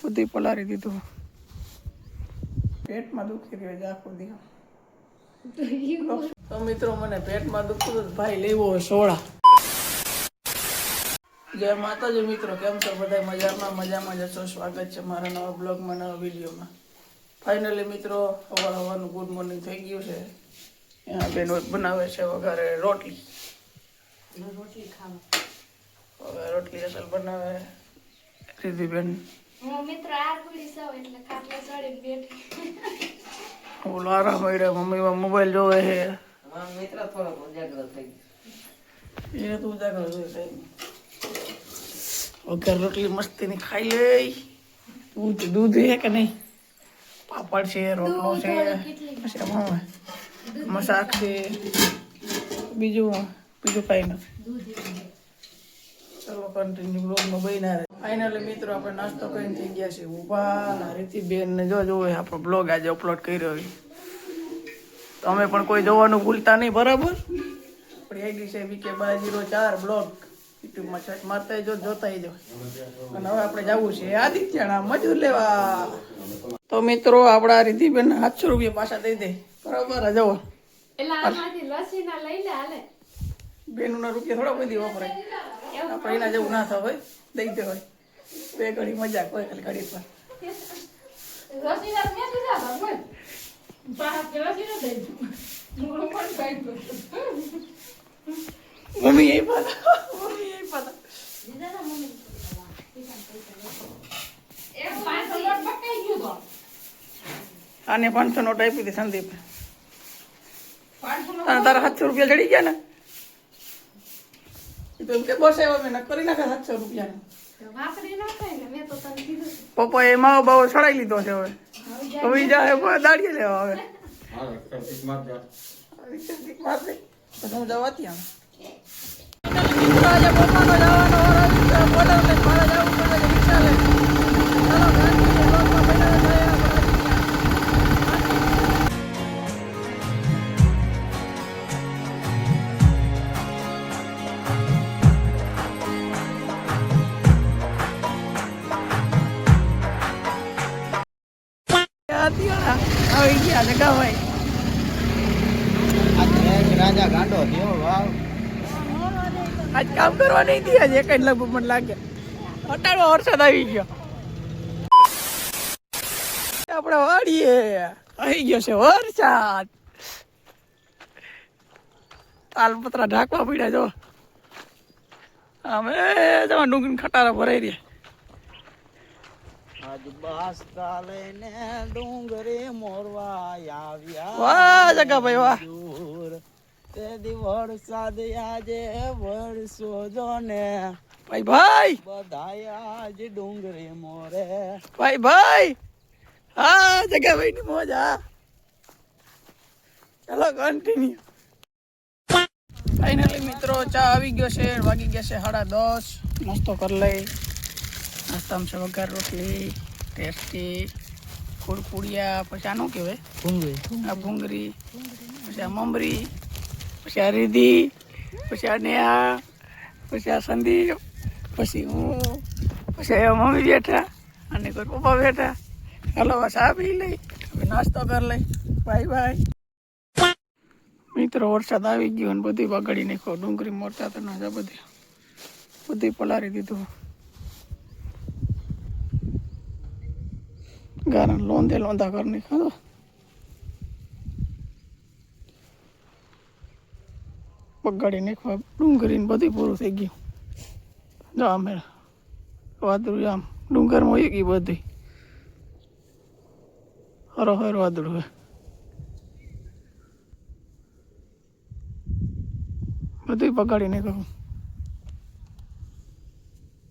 બધી પલારી દીધું. પેટમાં દુખી રહ્યો છે આખો દિવસ. તો મિત્રો મને પેટમાં દુખતું હતું, ભાઈ લેવો હોય સોડા. જય માતાજી મિત્રો, કેમ છો બધા? મજામાં જશો. સ્વાગત છે મારા નવા બ્લોગમાં, નવા વિડીયોમાં. ફાઇનલી મિત્રો સવારનું ગુડ મોર્નિંગ થઈ ગયું છે. અહીંયા બેન બનાવે છે વઘારે રોટલી અસલ બનાવે રીધિબેન. ઓલો આરામ મળ્યો, મમ્મી મોબાઈલ જોવે છે. એ તો ઉજાગર વઘાર રોટલી મસ્તીની ખાઈ લે. દૂધ છે કે નહીં? પાપડ છે, રોટલો છે, પછી મસાક છે, બીજું કાંઈ નથી. ચલો કન્ટિન્યુ બ્લોગમાં બન્યા રહે. ફાઇનલી મિત્રો આપણે નાસ્તો કરીને થઈ ગયા છે ઊભા. રીતિબેન ને જોવે આપણો બ્લોગ આજે અપલોડ કર્યો હોય. તમે પણ કોઈ જોવાનું ભૂલતા નહીં, બરાબર? આપણી આઈડી છે VK204 બ્લોગ. યુટ્યુબમાં સર્ચ મારતા જોતા જો. અને હવે આપણે જવું છે આદિત્યના મજૂર લેવા. તો મિત્રો આપણા રીતિબેન 700 રૂપિયા પાછા દઈ દે, બરાબર? જવો બેનના રૂપિયા થોડા બધી વાપરાય. આપણે એના જેવું ના થાય, દઈ દે હોય. બે ઘડી મજાક હોય, ખાલી ઘડી પર મમ્મી એ પાતા આને 500 નોટ આપી હતી સંદીપ. તારા 700 રૂપિયા ચડી ગયા ને, તો એમ કે બસ આવ્યા મેં કરી નાખે 700 રૂપિયા. પપ્પા એ માવો બાવો ચડાવી લીધો છે. હવે જાય દાડીએ લેવા. હવે હું જવા ત્યાં આવી ગયા જગા ભાઈ. રાજા ગાંડો થયો. વાવ, આજ કામ કરવા નહીં દે. આજે એક જ લગભગ મને લાગે અટાણો વરસાદ આવી ગયો. આપણે વાડીએ આવી ગયો છે વરસાદ. તાલપત્રા ઢાંકવા પડ્યા. જો અમે જવા ડુંગળી ખટારા ભરાઈ રહ્યા. આજ બાસ્તા લઈને ડુંગરે મોરવા આવ્યા. વાહ જગા ભાઈ વાહ. તે દી વરસાદ આજે વરસો જો ને ભાઈ બધાય આજ ડુંગરે મોરે ભાઈ. હા જગા ભાઈ ની મોજ. હા ચલો કન્ટિન્યુ. ફાઇનલી મિત્રો ચા આવી ગયો છે. વાગી ગયા છે 10:30. નાસ્તો કરી લઈ. નાસ્તામાં છે વઘાર રોટલી ટેસ્ટી, કુરકુડિયા, પછી આ શું કહેવાય ભૂંગળી, પછી આ મમરી, પછી આ રીધી, પછી આ નેહા, પછી આ સંદીપ, પછી હું, પછી આ મમ્મી બેઠા અને કોઈ પપ્પા બેઠા. ચાલો બસ આ પી લઈ, હવે નાસ્તો કરી લઈ. બાય. મિત્રો વરસાદ આવી ગયો અને બધી બગાડી નાખો. ડુંગળી મોરતા તો ના બધી પલારી દીધું. ગારણ લોંધા કરી નાખો. બગાડી નાખવા ડુંગળી બધી પૂરું થઈ ગયું. જો અમે વાદળું આમ ડુંગરમાં હોય ગઈ બધી હરો વાદળું. બધું બગાડી નાખો.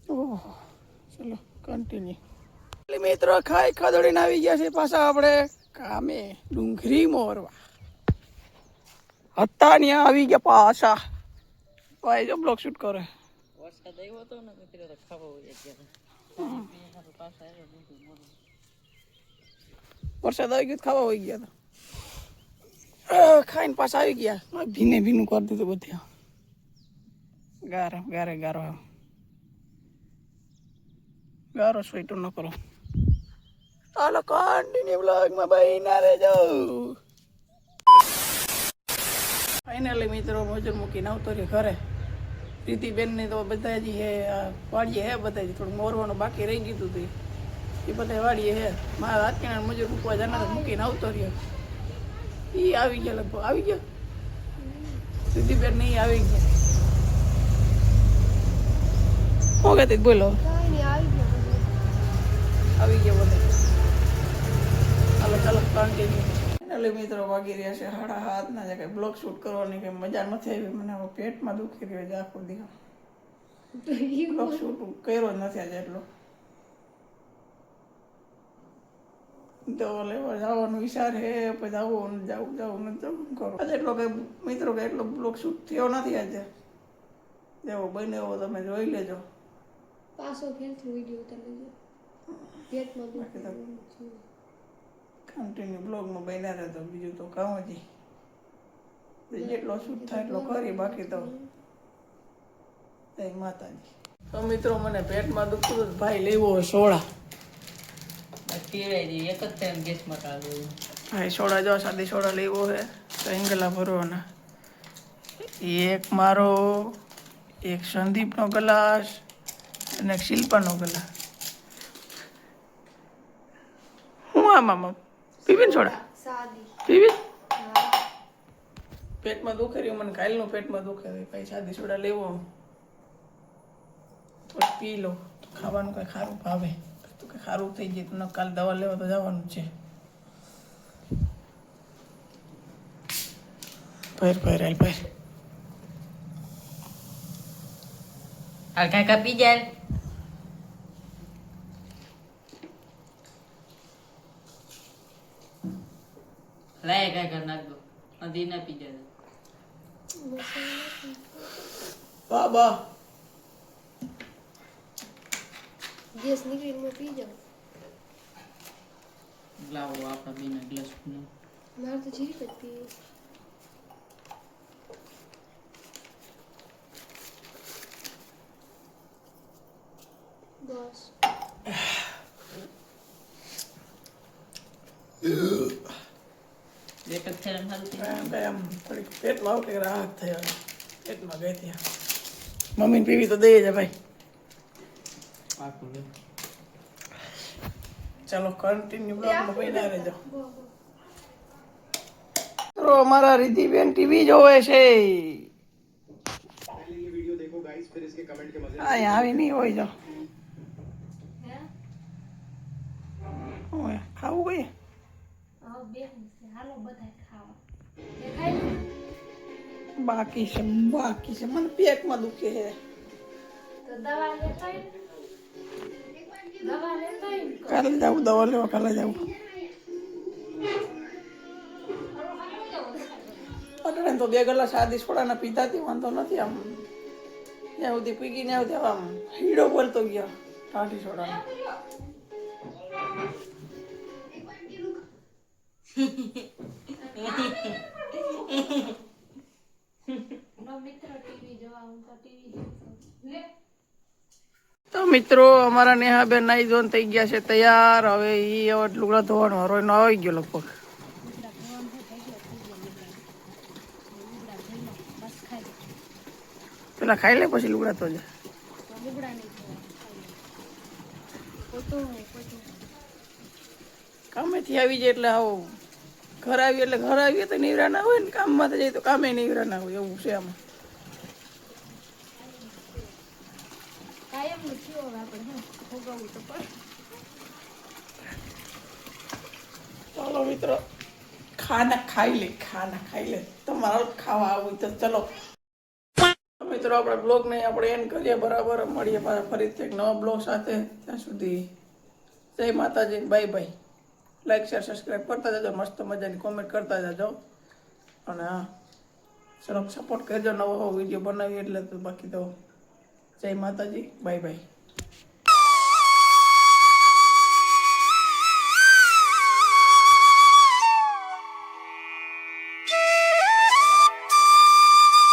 ઓહ ચલો કન્ટિન્યુ. મિત્રો ખાઈ ખદડીને આવી ગયા છે પાછા આપણે કામે ડુંગળી મોરવા. હતા ત્યાં આવી ગયા પાછા. ભાઈ જો બ્લોગ શૂટ કરે. વરસાદ આવ્યો હતો ને મિત્રો તો ખાવા વહી ગયા. વરસાદ આવી ગયો ખાવા વહી ગયા હતા. ખાઈને પાછા આવી ગયા. ભીનું કરી દીધું બધે. ગારો સ્વેટર ન કરો. ચાલો કન્ટિન્યુ બ્લોગમાં બહીના રહેજો. ફાઇનલી મિત્રો મજૂર મૂકીને આવતો રહ્યો ઘરે. પ્રીતિબેનને તો બધા જ હે વાડીએ હે, બધા જ થોડું મોરવાનું બાકી રહી ગયું હતું એ બધા વાડીએ હે. મારા હાથકીના મજૂર મૂકવા જનાર મૂકીને આવતો રહ્યો. એ આવી ગયા, લગભગ આવી ગયા. પ્રીતિબેન ને આવી ગયા. શું કહેતી બોલો? આવી ગયા બધા. ચાલો ચાલો કન્ટિન્યુ. એટલે મિત્રો વાગી રહ્યા છે 7:30 ના. કંઈ બ્લોગ શૂટ કરવાની કંઈ મજા નથી આવી. મને હવે પેટમાં દુખી રહ્યો છે આખો દિવસ. બ્લોગ શૂટ કર્યો જ નથી આજે એટલો. તો લેવા જવાનો વિચાર છે, પછી જવું નથી જવું કરો આજે એટલો કંઈ મિત્રો કે એટલો બ્લોગ શૂટ થયો નથી આજે. જેવો બને એવો તમે જોઈ લેજો. પાછો ફેરથી વિડીયો ઉતારી લેજો. કન્ટિન્યુ બ્લોગમાં બન્યા રહેતો. બીજું તો કામ જ જેટલો શૂટ થાય એટલો કરી, બાકી તો જય માતાજી. તો મિત્રો મને પેટમાં દુખતું ભાઈ લેવો હોય સોડા. ભાઈ સોડા જો સાદી સોડા લેવો હે તો ઇંગલા ભરવાના. એક મારો, એક સંદીપનો ગ્લાસ અને એક શિલ્પાનો ગ્લાસ. હું આમાં પીવીને સોડા પીવી. પેટમાં દુખે રહ્યું મને, કાલનું પેટમાં દુખે ભાઈ. સાદી સોડા લેવો તો પી લો. ખાવાનું કંઈ ખારું ભાવે તો કંઈ ખારું થઈ જાય તો કાલ દવા લેવા તો જવાનું છે. ભર કાકા પી જાય. લાય કાકા નાખ દો. નદી ના પી જાય. બાબા ગેસ નીકળીને પી જાવ. લાવો આપણા બેના ગ્લાસ. મારે તો જીરીક જ પીએ. બસ એક જ થેરમ હાલતી. આમ થોડીક પેટમાં આવું કંઈક રાહત થઈ. પેટમાં ગઈ ત્યાં મમ્મીને પીવી તો દઈએ છે ભાઈ. પાકું લે. ચાલો કન્ટિન્યુ બ્લોગમાં બન્યા રહેજો. તો અમારા રિધિબેન ટીવી જોવે છે. અહીંયા આવી નહીં હોય જો. ખાવું કઈ બાકી છે મને પેટમાં દુખે છે. કાલે જાવું દવા લેવા, કાલે જાવું. અટણે તો 2 ગ્લાસ સાદી સોડાના પીધાથી વાંધો નથી. આમ ત્યાં સુધી પીગીને આવ્યો આમ હીડો બોલતો ગયો ટાઢી સોડાનો. તો મિત્રો અમારા નેહાબેન નાઈ ધોન થઈ ગયા છે તૈયાર. હવે હવે લુગડા ધોવાનો હરો એનો આવી ગયો લગભગ. પેલા ખાઈ લે પછી લુગડા તો જાય. કામેથી આવી જાય એટલે આવો ઘર આવીએ એટલે ઘર આવીએ તો નીવરા ના હોય ને, કામમાં જાય તો કામે નીવરા ના હોય. એવું છે આમાં. ચાલો મિત્રો ખાના ખાઈ લે. તમારે ખાવા આવું તો ચલો મિત્રો આપણે બ્લોગને આપણે એન્ડ કરીએ. બરાબર મળીએ પાછા ફરીથી એક નવા બ્લોગ સાથે. ત્યાં સુધી જય માતાજી, bye bye. Like share subscribe કરતા જજો. મસ્ત મજાની કોમેન્ટ કરતા જજો. અને હા ચલો સપોર્ટ કરજો. નવો વિડીયો બનાવીએ એટલે તો. બાકી તો જય માતાજી, બાય બાય.